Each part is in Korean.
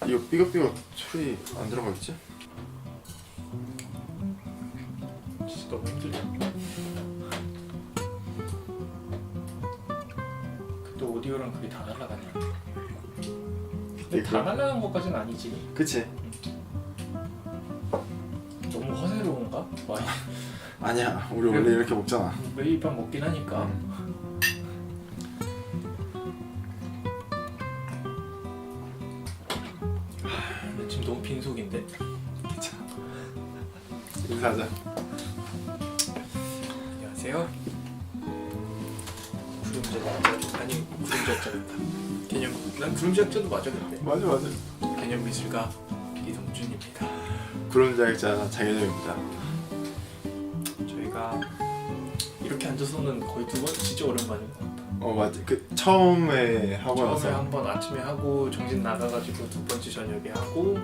이거 삐걱삐걱 소리 안 들어가겠지? 진짜 너무 힘들다. 또 오디오랑 그게 다 날아가냐? 근데 다 날아간 것까지는 아니지. 그치? 너무 허세로운가? 와인 아니야, 우리 원래 이렇게 먹잖아. 매일 밤 먹긴 하니까. 근데 지금 너무 빈속인데? 괜찮아. 인사하자. 안녕하세요. 구름제작자 아니 구름제작자였다. 난 구름제작자도 맞아 근데. 맞아. 개념미술가 이동준입니다. 구름자격자 장현영입니다. 저희가 이렇게 앉아서는 거의 두 번 진짜 오랜만인 것 같아. 맞지. 그 처음에 하고 처음에 나서 한번 아침에 하고 정신 나가가지고 두 번째 저녁에 하고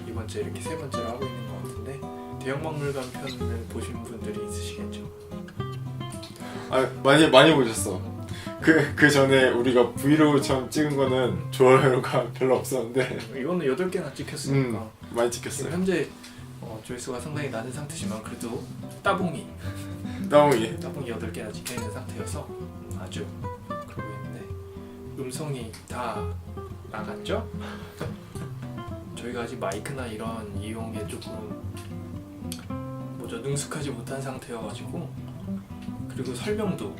이번째 이렇게 세 번째로 하고 있는 것 같은데 대형박물관 편을 보신 분들이 있으시겠죠. 많이 보셨어. 그 전에 우리가 브이로그처럼 찍은 거는 좋아요가 별로 없었는데 이거는 8개나 찍혔으니까 많이 지금 찍혔어요. 현재 조회수가 상당히 낮은 상태지만 그래도 따봉이 따봉이 8개나 찍혀있는 상태여서 아주 그러고 있는데 음성이 다 나갔죠? 저희가 아직 마이크나 이런 이용에 조금 능숙하지 못한 상태여가지고 그리고 설명도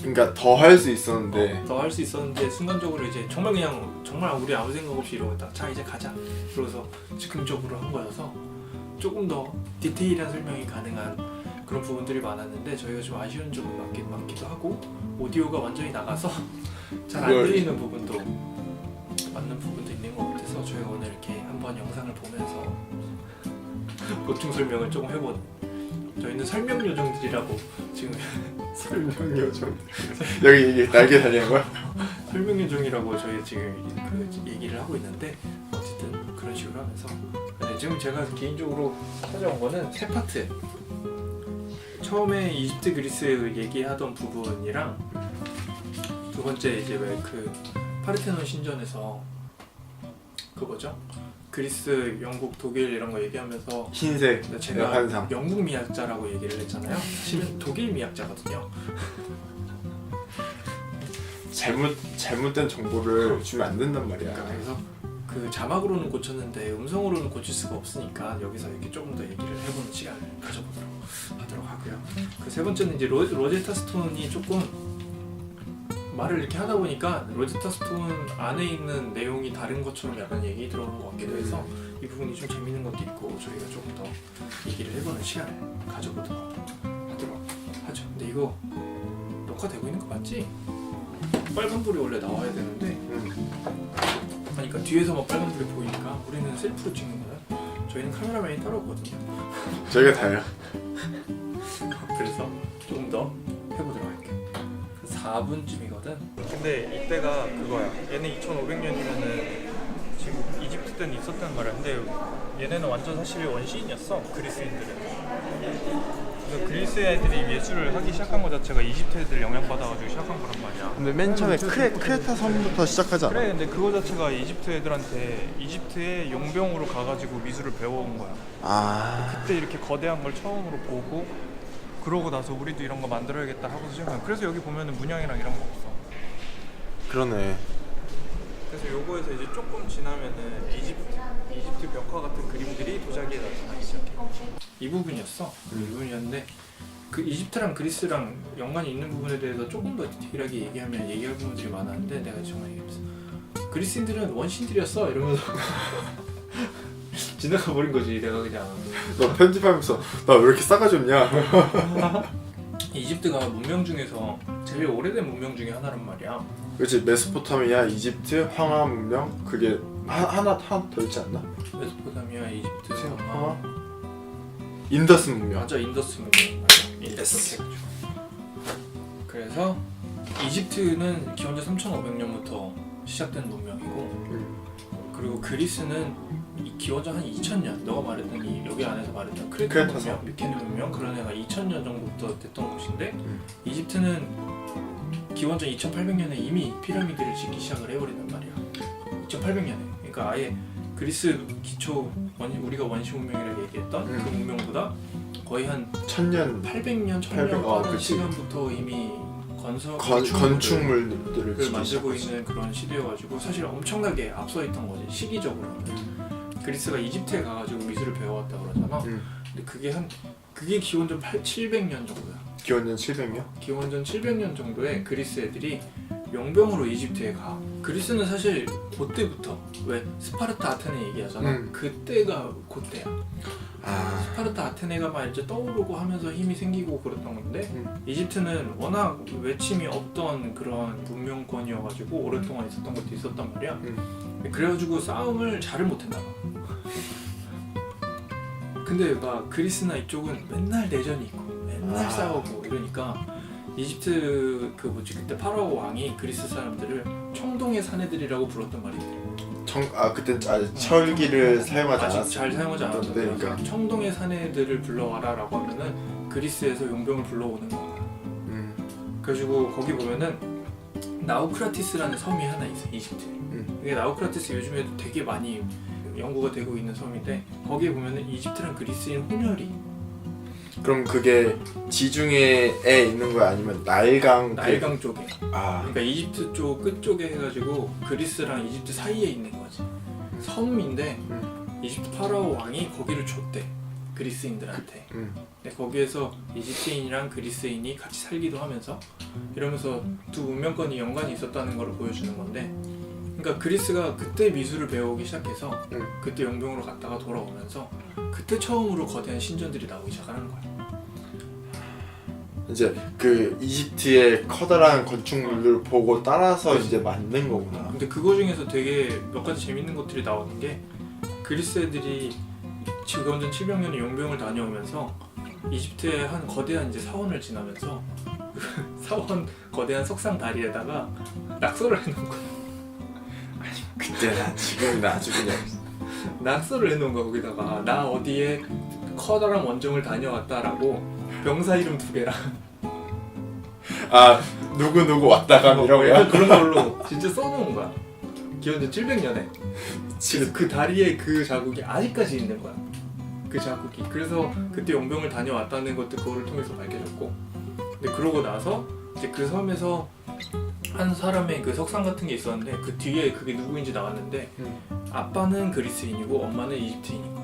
그러니까 더 할 수 있었는데 더 할 수 있었는데 순간적으로 이제 정말 우리 아무 생각 없이 이러고 있다 자 이제 가자 그러고서 즉흥적으로 한 거여서 조금 더 디테일한 설명이 가능한 그런 부분들이 많았는데 저희가 좀 아쉬운 점이 많기도 하고 오디오가 완전히 나가서 잘 안 들리는 부분도 맞는 부분도 있는 것 같아서 저희가 오늘 이렇게 한번 영상을 보면서 보충 설명을 조금 해본 저희는 설명 요정들이라고 지금 설명 요정 여기 이게 날개 달리는 거야? 설명 요정이라고 저희 지금 그 얘기를 하고 있는데 어쨌든 그런 식으로 하면서 네, 지금 제가 개인적으로 찾아온 거는 세 파트 처음에 이집트 그리스 얘기하던 부분이랑 두 번째 이제 왜 그 파르테논 신전에서 그거죠? 그리스, 영국, 독일 이런 거 얘기하면서 흰색 제가 환상 영국 미학자라고 얘기를 했잖아요. 실은 독일 미학자거든요. 잘못된 정보를 주면 안 된단 말이야. 그래서 그 자막으로는 고쳤는데 음성으로는 고칠 수가 없으니까 여기서 이렇게 조금 더 얘기를 해보는 시간을 가져보도록 하도록 하고요. 그 세 번째는 이제 로제타 스톤이 조금 말을 이렇게 하다 보니까 로제타 스톤 안에 있는 내용이 다른 것처럼 약간 얘기 들어오는 것 같기도 해서 이 부분이 좀 재밌는 것도 있고 저희가 조금 더 얘기를 해보는 시간을 가져보도록 하도록 하죠. 근데 이거 녹화되고 있는 거 맞지? 빨간불이 원래 나와야 되는데 그러니까 뒤에서만 빨간불이 보이니까 우리는 셀프로 찍는 거야. 저희는 카메라맨이 따로 없거든요. 저희가 다요. 그래서 조금 더 해보도록 할게요. 4분쯤이거든. 근데 이때가 그거야. 얘는 2500년이면은 지금 이집트 때는 있었단 말이야. 근데 얘네는 완전 사실 원시인이었어. 그리스인들은. 그래서 그리스 애들이 예술을 하기 시작한 것 자체가 이집트 애들 영향받아가지고 시작한 거란 말이야. 근데 맨 처음에 크레타 섬부터 시작하지 않아? 그래, 근데 그거 자체가 이집트 애들한테 이집트의 용병으로 가가지고 미술을 배워온 거야. 그때 이렇게 거대한 걸 처음으로 보고 그러고 나서 우리도 이런 거 만들어야겠다 하고서 시작한. 그래서 여기 보면은 문양이랑 이런 거 없어. 그러네. 그래서 요거에서 이제 조금 지나면은 이집트 벽화 같은 그림들이 도자기에 나타나기 시작해. 이 부분이었어. 이 부분이었는데 그 이집트랑 그리스랑 연관이 있는 부분에 대해서 조금 더 디테일하게 얘기할 부분들이 많았는데 내가 정말 얘기했어. 그리스인들은 원신들이었어 이러면서 지나가 버린 거지. 내가 그냥 너 편집하면서 나 왜 이렇게 싸가지 없냐? 이집트가 문명 중에서 제일 오래된 문명 중에 하나란 말이야. 그렇지. 메소포타미아, 이집트, 황하 문명 그게 하나 더 있지 않나? 메소포타미아, 이집트, 황하? 인더스 문명. 맞아, 인더스 문명. 맞아, 인더스. 그래서 이집트는 기원전 3,500년부터 시작된 문명이고 그리고 그리스는 기원전 한 2000년 너가 말했던 여기 안에서 말했던 크레타 문명, 미케네 문명 그런 애가 2000년 정도부터 됐던 곳인데 이집트는 기원전 2800년에 이미 피라미드를 짓기 시작을 해버린단 말이야. 2800년에. 그러니까 그러니까 아예 그리스 기초 우리가 원시 문명이라고 얘기했던 그 문명보다 거의 한 1000년 800년, 1000년 빠른 시간부터 이미 건축물들을 만들고 있는 그런 시대여가지고 사실 엄청나게 앞서 있던 거지 시기적으로는. 그리스가 이집트에 가가지고 미술을 배워왔다 그러잖아. 근데 그게 기원전 700년 정도야. 기원전 700년? 기원전 700년 정도에 그리스 애들이 용병으로 이집트에 가. 그리스는 사실 그때부터 왜 스파르타 아테네 얘기하잖아. 그때가 그때야. 스파르타 아테네가 막 이제 떠오르고 하면서 힘이 생기고 그랬던 건데 이집트는 워낙 외침이 없던 그런 문명권이어가지고 오랫동안 있었던 것도 있었단 말이야. 그래가지고 싸움을 잘을 못했나 봐. 근데 막 그리스나 이쪽은 맨날 내전이 있고 맨날 싸우고 이러니까 이집트 그때 파라오 왕이 그리스 사람들을 청동의 사내들이라고 불렀던 말이 있대. 그때 철기를 사용하지 않았어. 잘 사용하지 않았는데 그러니까. 청동의 사내들을 불러와라라고 하면은 그리스에서 용병을 불러오는 거야. 그래가지고 거기 보면은 나우크라티스라는 섬이 하나 있어 이집트에. 이게 나우크라티스 요즘에도 되게 많이 연구가 되고 있는 섬인데 거기에 보면은 이집트랑 그리스인 혼혈이. 그럼 그게 지중해에 있는 거야 아니면 나일강 쪽에. 그러니까 이집트 쪽 끝쪽에 해가지고 그리스랑 이집트 사이에 있는 거지. 섬인데 이집트 파라오 왕이 거기를 줬대 그리스인들한테. 근데 거기에서 이집트인이랑 그리스인이 같이 살기도 하면서 이러면서 두 문명권이 연관이 있었다는 걸 보여주는 건데. 그러니까 그리스가 그때 미술을 배우기 시작해서 그때 용병으로 갔다가 돌아오면서 그때 처음으로 거대한 신전들이 나오기 시작하는 거야. 이제 그 이집트의 커다란 건축물들을 보고 따라서 이제 만든 거구나. 근데 그거 중에서 되게 몇 가지 재밌는 것들이 나오는 게 그리스 애들이 기원전 700년에 용병을 다녀오면서 이집트의 한 거대한 이제 사원을 지나면서 사원 거대한 석상 다리에다가 낙서를 해놓은 거야. 그때나 지금이나 아주 그냥 낙서를 해놓은 거야. 거기다가 나 어디에 커다란 원정을 다녀왔다라고 병사 이름 2개랑 누구 왔다 감 이런 거야? 그런 걸로 진짜 써놓은 거야. 기원전 700년에 그래서 그 다리에 그 자국이 아직까지 있는 거야. 그 자국이. 그래서 그때 용병을 다녀왔다는 것도 그거를 통해서 밝혀졌고. 근데 그러고 나서 이제 그 섬에서 한 사람의 그 석상 같은 게 있었는데 그 뒤에 그게 누구인지 나왔는데 아빠는 그리스인이고 엄마는 이집트인인 거야.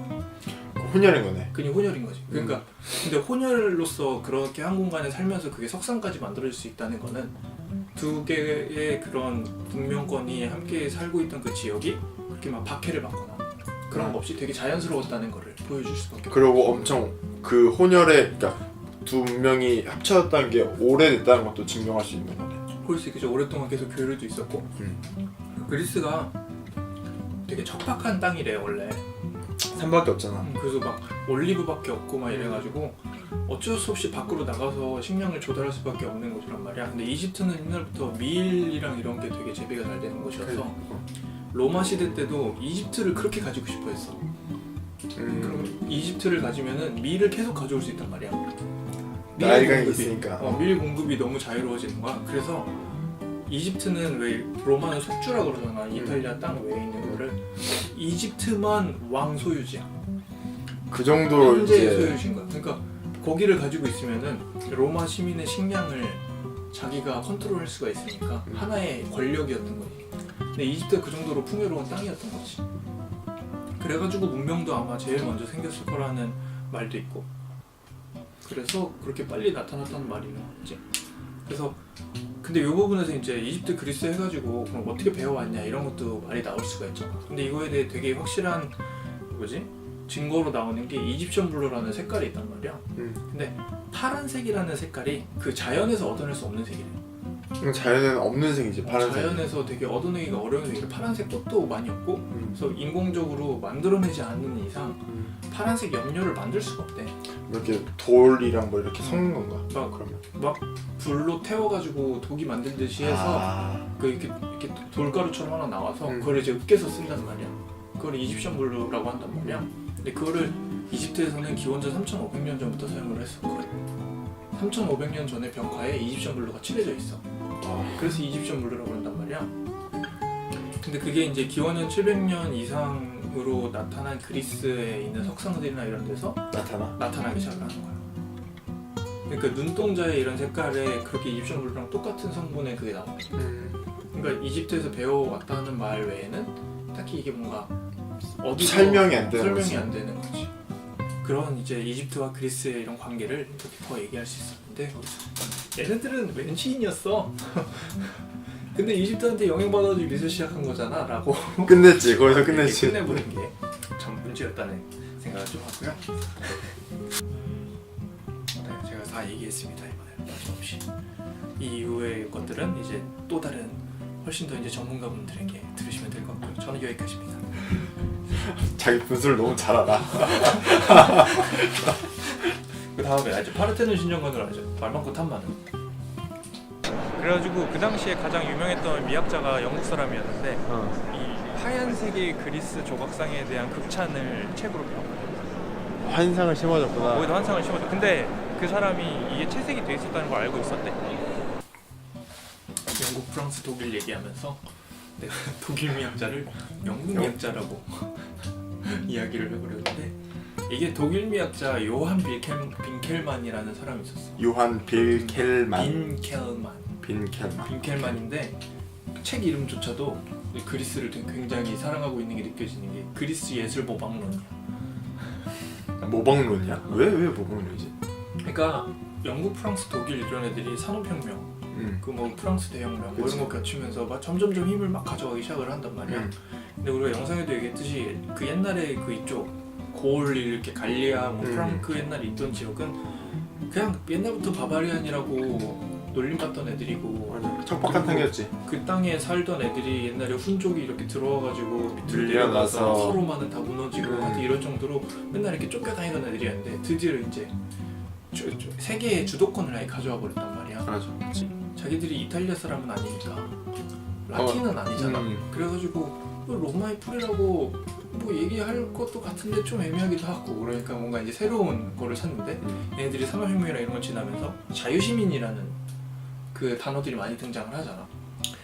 혼혈인 거네. 그냥 혼혈인 거지. 그러니까 근데 혼혈로서 그렇게 한 공간에 살면서 그게 석상까지 만들어질 수 있다는 거는 두 개의 그런 문명권이 함께 살고 있던 그 지역이 그렇게 막 박해를 받거나 그런 거 없이 되게 자연스러웠다는 거를 보여줄 수밖에 없어. 그리고 엄청 그 혼혈의 그러니까 두 문명이 합쳐졌다는 게 오래됐다는 것도 증명할 수 있는 거네. 그럴 수 있겠죠. 오랫동안 계속 교류도 있었고. 그리스가 되게 척박한 땅이래 원래. 산밖에 없잖아. 그래서 막 올리브밖에 없고 막 이래가지고 어쩔 수 없이 밖으로 나가서 식량을 조달할 수밖에 없는 곳이란 말이야. 근데 이집트는 옛날부터 밀이랑 이런 게 되게 재배가 잘 되는 곳이어서 로마 시대 때도 이집트를 그렇게 가지고 싶어 했어. 그럼 이집트를 가지면은 밀을 계속 가져올 수 있단 말이야. 나일강이 있으니까. 밀 공급이 너무 자유로워지는 거야. 그래서 이집트는 왜 로마는 속주라 그러잖아. 이탈리아 땅 외에 있는 거를 이집트만 왕 소유지야. 그 정도로 현재 이제 소유지인 거야. 그러니까 거기를 가지고 있으면은 로마 시민의 식량을 자기가 컨트롤할 수가 있으니까 하나의 권력이었던 거지. 근데 이집트가 그 정도로 풍요로운 땅이었던 거지. 그래가지고 문명도 아마 제일 먼저 생겼을 거라는 말도 있고. 그래서 그렇게 빨리 나타났다는 말이 나왔지. 그래서 근데 이 부분에서 이제 이집트 그리스 해가지고 그럼 어떻게 배워왔냐 이런 것도 말이 나올 수가 있잖아. 근데 이거에 대해 되게 확실한 증거로 나오는 게 이집션 블루라는 색깔이 있단 말이야. 근데 파란색이라는 색깔이 그 자연에서 얻어낼 수 없는 색이래. 자연에는 없는 색이지 파란색. 자연에서 되게 얻어내기가 어려운 색이래. 파란색 꽃도 많이 없고 그래서 인공적으로 만들어내지 않는 이상 파란색 염료를 만들 수가 없대. 이렇게 돌이랑 뭐 이렇게 섞는 건가? 그러면 막 불로 태워가지고 독이 만들듯이 해서 이렇게 돌가루처럼 하나 나와서 그걸 이제 으깨서 쓴단 말이야. 그걸 이집션 블루라고 한단 말이야. 근데 그거를 이집트에서는 기원전 3,500년 전부터 사용을 했어. 3,500년 전에 벽화에 이집션 블루가 칠해져 있어. 그래서 이집션 블루라고 한단 말이야. 근데 근데 그게 이제 기원전 700년 이상으로 나타난 그리스에 있는 석상들이나 이런 데서 나타나기 시작하는 거야. 그러니까 눈동자의 이런 색깔에 그렇게 이집션 블루랑 똑같은 성분의 그게 나와. 그러니까 이집트에서 배워왔다는 말 외에는 딱히 이게 뭔가 어디서 설명이 안 되는 설명이 거지. 안 되는 거지. 그런 이제 이집트와 그리스의 이런 관계를 이렇게 더 얘기할 수 있었는데 얘네들은 웬시인이었어. 근데 이집트한테 영향받아가지고 미술 시작한 거잖아 라고 끝냈지. 거기서 끝냈지. 끝내버린 게 참 문제였다는 생각을 좀 하고요. 네, 제가 다 얘기했습니다 이번에 빠짐없이. 이 이후의 것들은 이제 또 다른 훨씬 더 이제 전문가분들에게 들으시면 될 것 같고요. 저는 여기까지입니다. 자기 분수를 너무 잘 알아. 그 다음에 알죠? 파르테논 신전관을 알죠? 말 많고 탑 많은. 그래가지고 그 당시에 가장 유명했던 미학자가 영국 사람이었는데 이 하얀색의 그리스 조각상에 대한 극찬을 책으로 배웠거든요. 환상을 심어줬구나. 거기다 환상을 심었죠. 근데 그 사람이 이게 채색이 돼 있었다는 걸 알고 있었대. 영국, 프랑스, 독일 얘기하면서 내가 독일 미학자를 영국 미학자라고 이야기를 해버렸는데 이게 독일 미학자 요한 빈켈만이라는 사람이 있었어. 요한 빌켈만. 빈켈만인데 책 이름조차도 그리스를 굉장히 사랑하고 있는 게 느껴지는 게 그리스 예술 모방론이야. 모방론이야? 왜 모방론이지? 그러니까 영국, 프랑스, 독일 이런 애들이 산업혁명, 그 뭐 프랑스 대혁명 뭐 이런 거 갖추면서 막 점점점 힘을 막 가져가기 시작을 한단 말이야. 근데 우리가 영상에도 얘기했듯이 그 옛날에 그 이쪽 고을 이렇게 갈리아, 뭐 프랑크 옛날에 있던 지역은 그냥 옛날부터 바바리안이라고 놀림받던 애들이고 척박한 땅이었지. 그 땅에 살던 애들이 옛날에 훈족이 이렇게 들어와가지고 밑으로 밀려나서 내려가서 서로만은 다 무너지고 하여튼 이런 정도로 맨날 이렇게 쫓겨다니던 애들이었는데 드디어 이제 세계의 주도권을 아예 가져와 버렸단 말이야. 맞아. 자기들이 이탈리아 사람은 아니니까 라틴은 아니잖아. 그래가지고 로마의 풀이라고 뭐 얘기할 것도 같은데 좀 애매하기도 하고 그러니까 뭔가 이제 새로운 거를 찾는데 얘네들이 산업혁명이나 이런 걸 지나면서 자유시민이라는 그 단어들이 많이 등장을 하잖아.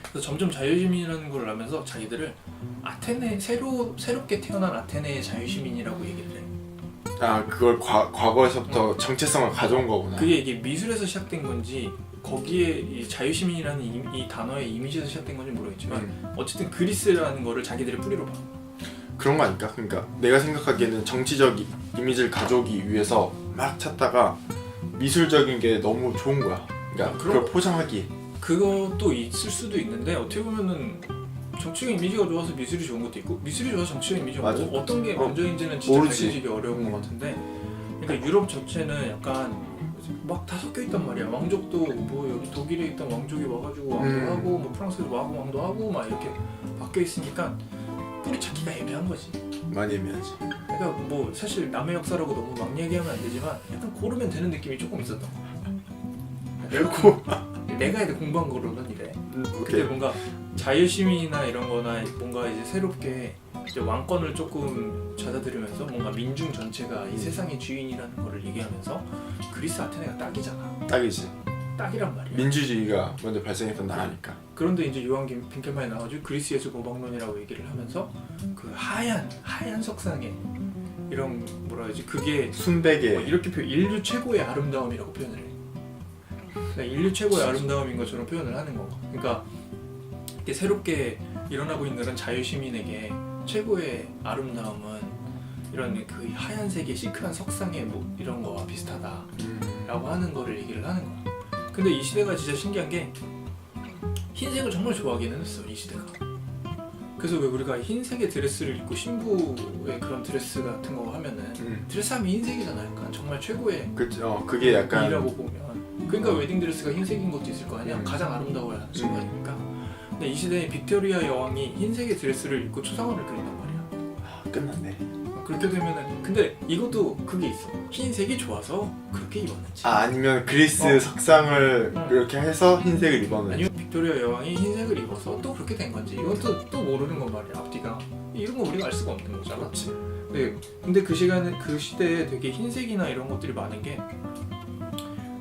그래서 점점 자유시민이라는 걸 알면서 자기들을 아테네 새롭게 태어난 아테네의 자유시민이라고 얘기를 해. 아 그걸 과거에서부터 정체성을 가져온 거구나. 그게 이게 미술에서 시작된 건지 거기에 이 자유시민이라는 이 단어의 이미지에서 시작된 건지 모르겠지만 어쨌든 그리스라는 거를 자기들의 뿌리로 봐. 그런 거 아닐까? 그러니까 내가 생각하기에는 정치적 이미지를 가져오기 위해서 막 찾다가 미술적인 게 너무 좋은 거야. 그러니까 그걸 포장하기. 그것도 있을 수도 있는데 어떻게 보면은 정치적 이미지가 좋아서 미술이 좋은 것도 있고 미술이 좋아서 정치적 이미지가 좋고 어떤 게 먼저인지는 진짜 밝혀지기 어려운 것 같은데 그러니까 유럽 전체는 약간 막 다 섞여 있단 말이야. 왕족도 뭐 여기 독일에 있던 왕족이 와가지고 왕도 하고 뭐 프랑스에서 와고 왕도 하고 막 이렇게 바뀌어 있으니까 뿌리 찾기가 애매한 거지. 많이 애매하지. 그러니까 뭐 사실 남의 역사라고 너무 막 얘기하면 안 되지만 약간 고르면 되는 느낌이 조금 있었던 거야. 내가 이제 공부한 거로는 이래. 근데 뭔가 자유시민이나 이런 거나 뭔가 이제 새롭게 이제 왕권을 조금 찾아들으면서 뭔가 민중 전체가 이 세상의 주인이라는 거를 얘기하면서 그리스 아테네가 딱이잖아. 딱이지. 딱이란 말이야. 민주주의가 먼저 발생했던 나라니까. 그런데 이제 요한 빈켈만이 나와가지고 그리스 예술 모방론이라고 얘기를 하면서 그 하얀 석상에 이런 뭐라 해야지 그게 순백의 이렇게 인류 최고의 아름다움이라고 표현을 해. 그러니까 인류 최고의 아름다움인 것처럼 표현을 하는 거. 그러니까 이게 새롭게 일어나고 있는 그런 자유시민에게 최고의 아름다움은 이런 그 하얀색의 시크한 석상의 뭐 이런 거와 비슷하다라고 하는 거를 얘기를 하는 거야. 근데 이 시대가 진짜 신기한 게 흰색을 정말 좋아하기는 했어 이 시대가. 그래서 왜 우리가 흰색의 드레스를 입고 신부의 그런 드레스 같은 거 하면은 드레스하면 흰색이잖아. 약간 정말 최고의 그쵸. 그게 약간 이라고 보면 그러니까 웨딩 드레스가 흰색인 것도 있을 거 아니야. 가장 아름다워야 하는 순간이니까. 근데 이 시대에 빅토리아 여왕이 흰색의 드레스를 입고 초상화를 그린단 말이야. 끝났네. 그렇게 되면은 근데 이것도 그게 있어. 흰색이 좋아서 그렇게 입었는지. 아니면 그리스 석상을 이렇게 해서 흰색을 입었는지. 아니면 빅토리아 여왕이 흰색을 입어서 또 그렇게 된 건지. 이것도 또 모르는 건 말이야. 앞뒤가. 이런 거 우리가 알 수가 없는 거잖아. 그렇지. 네. 근데 그 시간에 그 시대에 되게 흰색이나 이런 것들이 많은 게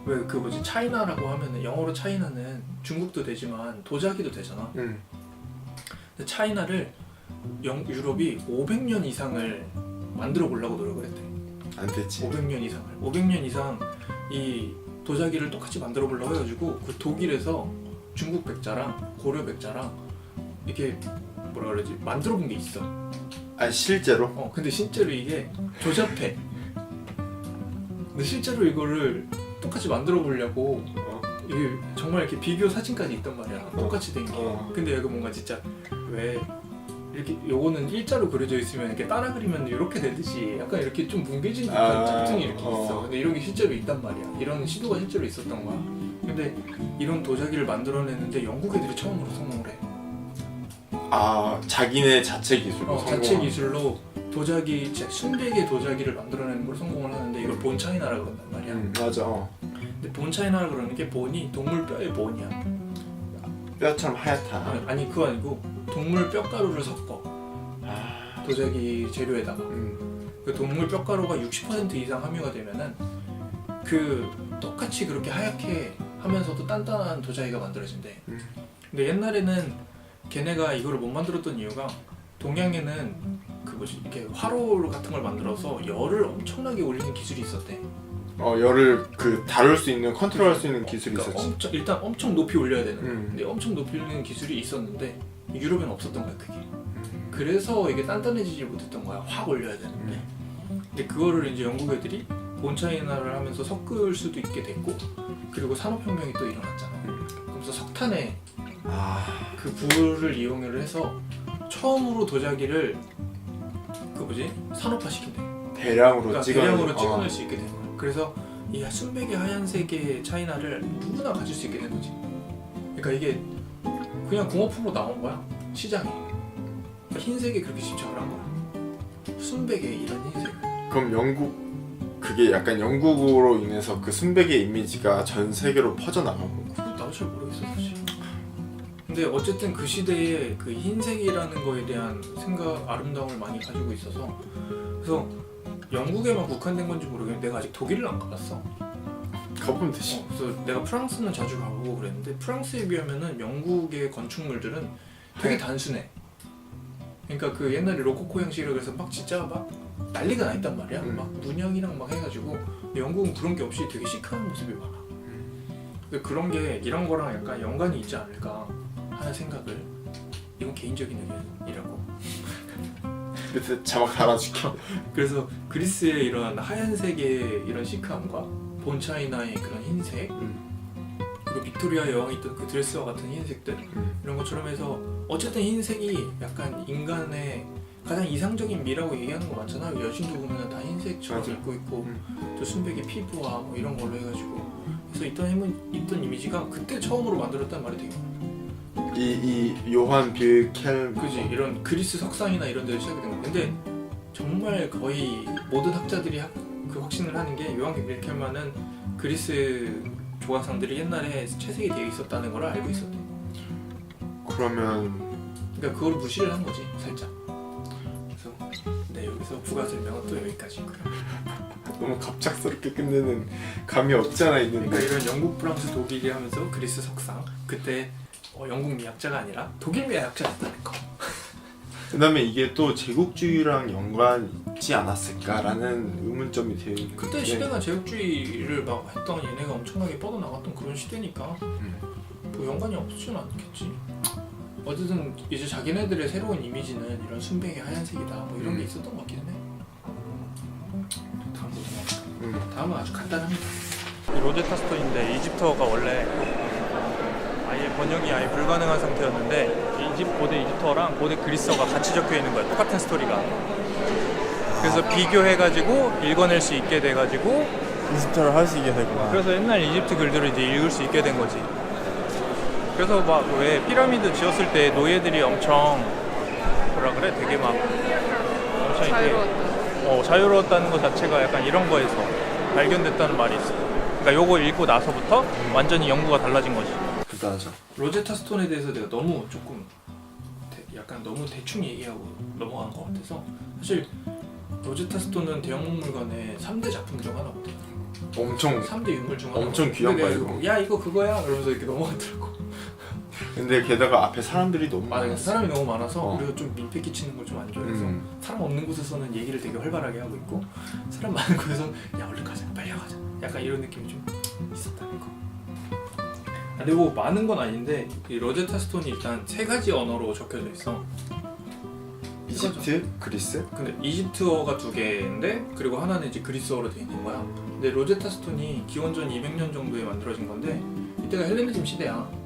왜 그 뭐지 차이나라고 하면은 영어로 차이나는 중국도 되지만 도자기도 되잖아. 차이나를 유럽이 500년 이상을 만들어 보려고 노력을 했대. 안 됐지. 500년 이상 이 도자기를 똑같이 만들어 보려고 해가지고 그 독일에서 중국 백자랑 고려 백자랑 이렇게 뭐라 그러지 만들어 본 게 있어. 아 실제로? 근데 실제로 이게 조잡해. 근데 실제로 이거를 똑같이 만들어 보려고 이게 정말 이렇게 비교 사진까지 있단 말이야. 똑같이 된 게. 근데 여기 뭔가 진짜 왜 이렇게 요거는 일자로 그려져 있으면 이렇게 따라 그리면 이렇게 되듯이 약간 이렇게 좀 뭉개진 듯한 짝퉁이 이렇게 있어. 근데 이런 게 실제로 있단 말이야. 이런 시도가 실제로 있었던 거야. 근데 이런 도자기를 만들어내는데 영국 애들이 처음으로 성공을 해. 아 자기네 자체 기술로 자체 기술로 도자기, 순백의 도자기를 만들어내는 걸 성공을 하는데 이걸 본 차이나라 그런단 말이야. 맞아. 근데 본 차이나라 그러는 게 본이 동물 뼈의 본이야. 뼈처럼 하얗다. 아니 그거 아니고 동물 뼈가루를 섞어. 도자기 재료에다가. 그 동물 뼈가루가 60% 이상 함유가 되면은 그 똑같이 그렇게 하얗게 하면서도 단단한 도자기가 만들어진대. 근데 옛날에는 걔네가 이거를 못 만들었던 이유가 동양에는 그 뭐지 이렇게 화로 같은 걸 만들어서 열을 엄청나게 올리는 기술이 있었대. 열을 그 다룰 수 있는 컨트롤할 수 있는 기술이 그러니까 있었지. 일단 엄청 높이 올려야 되는 거야. 근데 엄청 높이 올리는 기술이 있었는데 유럽에는 없었던 거야 그게. 그래서 이게 단단해지지 못했던 거야. 확 올려야 되는데. 근데 그거를 이제 영국 애들이 본차이나를 하면서 섞을 수도 있게 됐고, 그리고 산업혁명이 또 일어났잖아. 그러면서 석탄에 그 불을 이용을 해서 처음으로 도자기를 그 뭐지 산업화시킨대. 대량으로 그러니까 찍어낼 대량으로 찍어낼 수 있게 된 거야. 그래서 이 순백의 하얀색의 차이나를 누구나 가질 수 있게 된 거지. 그러니까 이게 그냥 공업품으로 나온 거야 시장에. 흰색에 그렇게 집착을 한 거야. 순백의 이런 흰색. 그럼 영국 그게 약간 영국으로 인해서 그 순백의 이미지가 전 세계로 퍼져나간 거고. 나도 잘 모르겠어 사실. 근데 어쨌든 그 시대에 그 흰색이라는 거에 대한 생각, 아름다움을 많이 가지고 있어서 그래서 영국에만 국한된 건지 모르겠는데 내가 아직 독일을 안 가봤어. 가보면 되지. 그래서 내가 프랑스는 자주 가보고 그랬는데 프랑스에 비하면은 영국의 건축물들은 되게 단순해. 그러니까 그 옛날에 로코코 형식이라고 해서 막 진짜 막 난리가 나 있단 말이야. 막 문양이랑 막 해가지고. 근데 영국은 그런 게 없이 되게 시크한 모습이 많아. 근데 그런 게 이런 거랑 약간 연관이 있지 않을까 하는 생각을. 이건 개인적인 의견이라고. 밑에 자막 달아줄게. 그래서 그리스의 이런 하얀색의 이런 시크함과 본차이나의 그런 흰색, 그리고 빅토리아 여왕이 입던 그 드레스와 같은 흰색들 이런 것처럼 해서 어쨌든 흰색이 약간 인간의 가장 이상적인 미라고 얘기하는 거 많잖아. 여신도 보면 다 흰색처럼 맞아. 입고 있고 또 순백의 피부와 뭐 이런 걸로 해가지고 그래서 입던 이미지가 그때 처음으로 만들었다는 말이 되게 많아. 이 요한 빌켈 그지. 이런 그리스 석상이나 이런 데서 시작이 된 거. 근데 정말 거의 모든 학자들이 그 확신을 하는 게 요한 빌켈만은 그리스 조각상들이 옛날에 채색이 되어 있었다는 걸 알고 있었대. 그러면 그러니까 그걸 무시를 한 거지 살짝. 그래서 네 여기서 부가 설명은 또 여기까지고요. 너무 갑작스럽게 끝내는 감이 없지 않아 있는데. 그러니까 이런 영국, 프랑스, 독일이 하면서 그리스 석상 그때 영국 미학자가 아니라 독일 미학자였다는 거. 그다음에 이게 또 제국주의랑 연관이 있지 않았을까라는 의문점이 되어 있는. 그때 시대가 제국주의를 막 했던 얘네가 엄청나게 뻗어나갔던 그런 시대니까 뭐 연관이 없지는 않겠지. 어쨌든 이제 자기네들의 새로운 이미지는 이런 순백의 하얀색이다 뭐 이런 게 있었던 것 같기는 해. 다음 보자. 다음은 아주 간단합니다. 이 로제타 스톤인데 이집트어가 원래 아예 번역이 아예 불가능한 상태였는데 고대 이집트어랑 고대 그리스어가 같이 적혀 있는 거야. 똑같은 스토리가. 그래서 비교해가지고 읽어낼 수 있게 돼가지고 이집트어를 할 수 있게 되구나. 그래서 옛날 이집트 글들을 이제 읽을 수 있게 된 거지. 그래서 막 왜 피라미드 지었을 때 노예들이 엄청 뭐라 그래? 되게 막 엄청 자유로웠다. 자유로웠다는 것 자체가 약간 이런 거에서 발견됐다는 말이 있어. 그러니까 요거 읽고 나서부터 완전히 연구가 달라진 거지. 대단하죠. 로제타 스톤에 대해서 내가 너무 조금 약간 너무 대충 얘기하고 넘어간 것 같아서 사실 로제타 스톤은 대형박물관의 3대 작품 중 하나거든. 엄청 3대 유물 중 하나. 엄청 귀한 근데 내가 거야, 야 이거 그거야? 이러면서 이렇게 넘어가더라고. 근데 게다가 앞에 사람들이 너무 맞아, 많았어. 사람이 너무 많아서 어. 우리가 좀 민폐 끼치는 걸 좀 안 좋아해서 사람 없는 곳에서는 얘기를 되게 활발하게 하고 있고 사람 많은 곳에서는 야 얼른 가자 빨리 가자 약간 이런 느낌이 좀 있었다는 거. 그리고 많은 건 아닌데 이 로제타 스톤이 일단 3가지 언어로 적혀져 있어. 이집트, 그리스. 근데 이집트어가 2개인데 그리고 하나는 이제 그리스어로 돼 있는 거야. 근데 로제타 스톤이 기원전 200년 정도에 만들어진 건데 이때가 헬레니즘 시대야.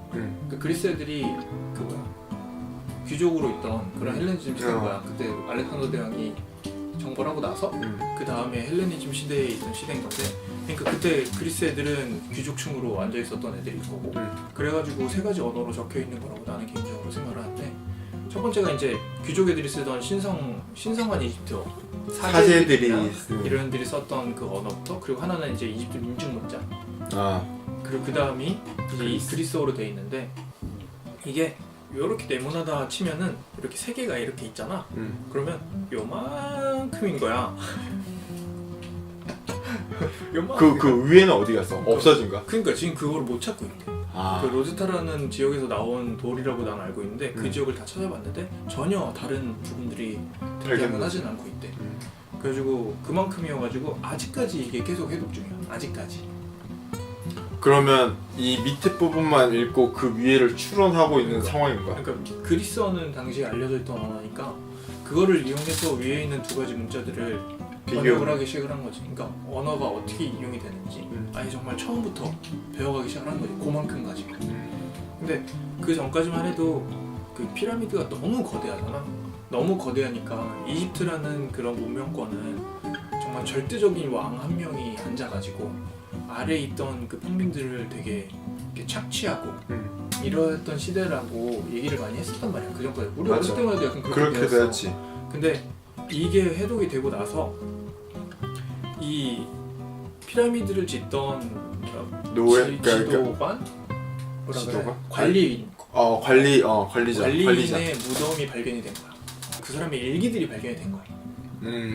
그 그리스 애들이 그 뭐야 귀족으로 있던 그런 헬레니즘 시대인 거야. 그때 알렉산더 대왕이 정벌 하고 나서 그 다음에 헬레니즘 시대에 있던 시대인 건데, 그러니까 그때 그리스 애들은 귀족층으로 앉아 있었던 애들일 거고, 그래가지고 3가지 언어로 적혀 있는 거라고 나는 개인적으로 생각을 하는데, 첫 번째가 이제 귀족 애들이 쓰던 신성한 이집트어, 사제들이 이런 애들이 썼던 그 언어부터, 그리고 하나는 이제 이집트 민중 문자, 그리고 그 다음이 이제 이 그리스어로 돼 있는데, 이게 이렇게 네모나다 치면은 이렇게 3개가 이렇게 있잖아. 그러면 요만큼인 거야. 그 위에는 어디 갔어? 없어진 거야? 그러니까 지금 그거를 못 찾고 있대. 그 로제타라는 지역에서 나온 돌이라고 난 알고 있는데 그 지역을 다 찾아봤는데 전혀 다른 부분들이 등장을 하진 않고 있대. 그래가지고 그만큼이어가지고 아직까지 이게 계속 해독 중이야. 아직까지. 그러면 이 밑에 부분만 읽고 그 위에를 추론하고 있는 상황인 거야? 그러니까 그리스어는 당시에 알려져 있던 언어니까 그거를 이용해서 위에 있는 2가지 문자들을 번역을 하기 시작을 한 거지. 그러니까 언어가 어떻게 이용이 되는지 아예 정말 처음부터 배워가기 시작한 거지. 그만큼 가지고. 근데 그 전까지만 해도 그 피라미드가 너무 거대하잖아. 너무 거대하니까 이집트라는 그런 문명권은 정말 절대적인 왕 한 명이 앉아가지고 아래에 있던 그 평민들을 되게 이렇게 착취하고 이러했던 시대라고 얘기를 많이 했었단 말이야. 그 전까지 우리 어렸을 때만 해도 약간 그렇게 되었지. 근데 이게 해독이 되고 나서 이 피라미드를 짓던 지도관? 관리인 관리인의 무덤이 발견이 된 거야. 그 사람의 일기들이 발견이 된 거야.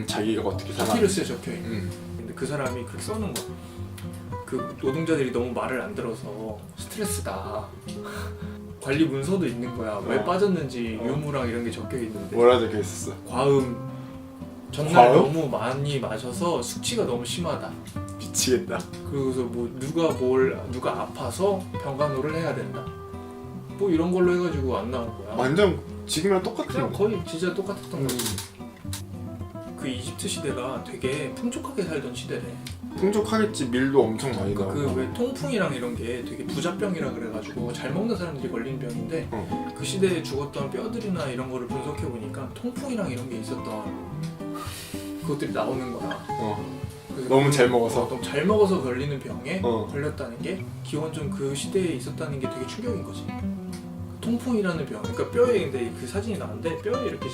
자기가 어떻게 살았는지. 파피루스에 적혀있는. 근데 그 사람이 그렇게 써놓은 거야. 그 노동자들이 너무 말을 안 들어서 스트레스다. 관리 문서도 있는 거야. 왜 빠졌는지 유무랑 이런 게 적혀있는데 뭐라 적혀 있었어? 과음. 전날 너무 많이 마셔서 숙취가 너무 심하다. 미치겠다. 그리고서 뭐 누가 아파서 병간호를 해야 된다. 뭐 이런 걸로 해가지고 안 나온 거야. 완전 지금이랑 똑같은 그냥 거의 진짜 똑같았던 거지. 그 이집트 시대가 되게 풍족하게 살던 시대래. 풍족하겠지. 밀도 엄청 많이 나오고. 그 왜 통풍이랑 이런 게 되게 부자병이라 그래가지고 잘 먹는 사람들이 걸리는 병인데 그 시대에 죽었던 뼈들이나 이런 거를 분석해 보니까 통풍이랑 이런 게 있었던 그것들이 나오는 거야. 너무 잘 먹어서. 너무 잘 먹어서 걸리는 병에 걸렸다는 게 기원전 그 시대에 있었다는 게 되게 충격인 거지. 통풍이라는 병. 그러니까 뼈에 근데 그 사진이 나왔는데 뼈에 이렇게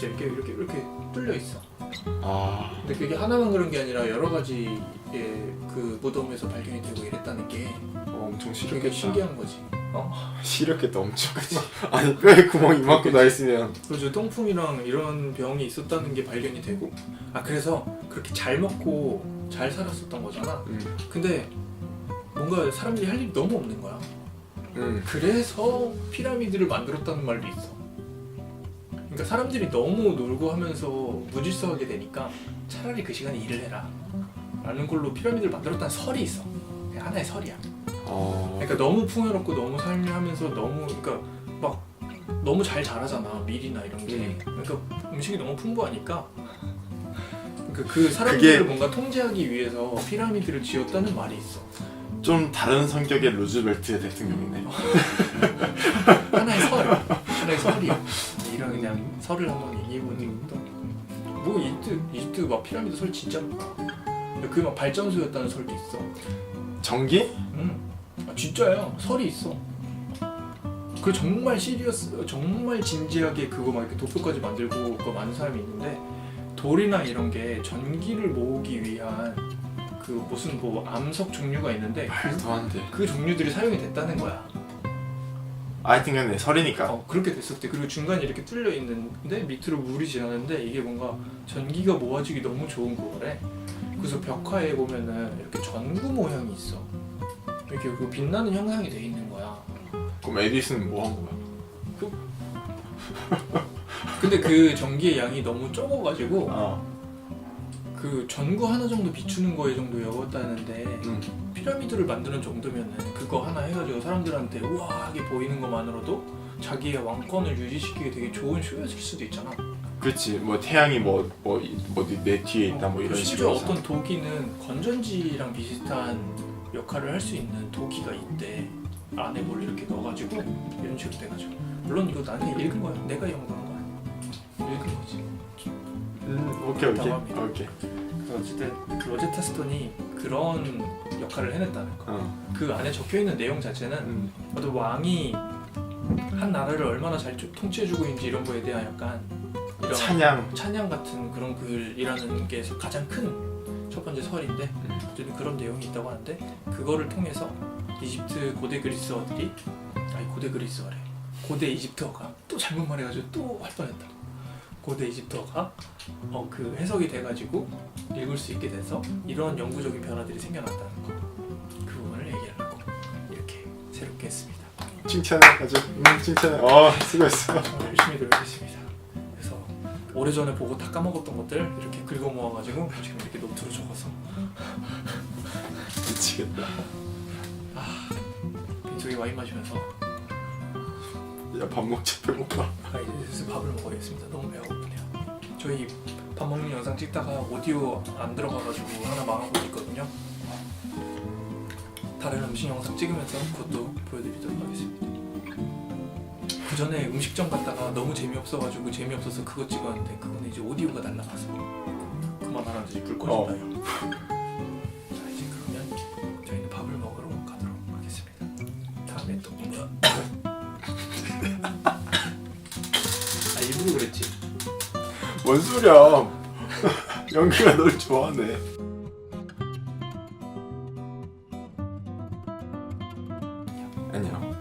뚫려 있어. 근데 그게 하나만 그런 게 아니라 여러 가지의 그 무덤에서 발견이 되고 이랬다는 게 엄청 되게 시렸겠다. 신기한 거지. 시렸겠다 엄청. 아니 뼈에 구멍 이만큼 나 있으면. 그래서 통풍이랑 이런 병이 있었다는 게 발견이 되고. 그래서 그렇게 잘 먹고 잘 살았었던 거잖아. 근데 뭔가 사람들이 할 일이 너무 없는 거야. 그래서 피라미드를 만들었다는 말도 있어. 그러니까 사람들이 너무 놀고 하면서 무질서하게 되니까 차라리 그 시간에 일을 해라 라는 걸로 피라미드를 만들었다는 설이 있어. 그냥 하나의 설이야. 그러니까 너무 풍요롭고 너무 삶을 하면서 그러니까 막 너무 잘 자라잖아. 밀이나 이런 게. 그러니까 음식이 너무 풍부하니까 그 사람들을 뭔가 통제하기 위해서 피라미드를 지었다는 말이 있어. 좀 다른 성격의 루즈벨트 대통령이네. 하나의 설이야. 이런 그냥 설을 한번 얘기해보는 것도. 뭐 이집트 막 피라미드 설 진짜 많아. 그게 막 발전소였다는 설도 있어. 전기? 진짜야. 설이 있어. 그 정말 정말 진지하게 그거 막 이렇게 도표까지 만들고 그거 많은 사람이 있는데 돌이나 이런 게 전기를 모으기 위한 그 무슨 뭐 암석 종류가 있는데 말도 안 돼. 그 종류들이 사용이 됐다는 거야. 하여튼간에 설이니까. 그렇게 됐었대. 그리고 중간에 이렇게 뚫려 있는데 밑으로 물이 지나는데 이게 뭔가 전기가 모아지기 너무 좋은 거래. 그래서 벽화에 보면은 이렇게 전구 모양이 있어. 이렇게 그 빛나는 형상이 돼 있는 거야. 그럼 에디슨은 뭐 한 거야? 근데 그 전기의 양이 너무 적어가지고 어. 그 전구 하나 정도 비추는 거에 정도였다는데 피라미드를 만드는 정도면은 그거 하나 해가지고 사람들한테 우아하게 보이는 것만으로도 자기의 왕권을 유지시키기 되게 좋은 쇼였을 수도 있잖아. 그렇지. 뭐 태양이 뭐 내 뒤에 있다 뭐 이런 심지어 식으로. 어떤 도기는 건전지랑 비슷한 역할을 할 수 있는 도기가 있대. 안에 뭘 이렇게 넣어가지고 이런 식으로 돼가지고. 물론 이거 나중에 읽은 거야. 내가 연구한 거야. 읽은 거지. 오케이. 답답합니다. 오케이. 그래서 어쨌든 로제타 스톤이 그런 역할을 해냈다는 거. 어. 그 안에 적혀 있는 내용 자체는 어떤 왕이 한 나라를 얼마나 잘 통치해주고 있는지 이런 거에 대한 약간 이런 찬양 같은 그런 글이라는 게 가장 큰 첫 번째 설인데 어쨌든 그런 내용이 있다고 하는데 그거를 통해서 이집트 고대 그리스어들이 고대 이집트어가 또 잘못 말해가지고 또 할 뻔했다. 고대 이집트어가 그 해석이 돼가지고 읽을 수 있게 돼서 이런 영구적인 변화들이 생겨났다는 거. 그 부분을 얘기하려고 이렇게 새롭게 했습니다. 칭찬해 아주. 칭찬해. 수고했어. 열심히 노력했습니다. 그래서 오래전에 보고 다 까먹었던 것들 이렇게 긁어 모아가지고 지금 이렇게 노트로 적어서 미치겠다. 빈속에 와인 마시면서 야 밥 먹자 배고파. 이제 슬슬 밥을 먹어야겠습니다. 너무 배가 고프네요. 저희 밥 먹는 영상 찍다가 오디오 안 들어가가지고 하나 망하고 있거든요. 다른 음식 영상 찍으면서 그것도 보여드리도록 하겠습니다. 그 전에 음식점 갔다가 너무 재미없어가지고 재미없어서 그거 찍었는데 그거는 이제 오디오가 날라가서 그만하라면서 이제 불 꺼진다요. 자 이제 그러면 저희는 밥을 먹으러 가도록 하겠습니다. 다음에 또 일부러 그랬지. 뭔 소리야. 연기가 널 좋아하네. 안녕.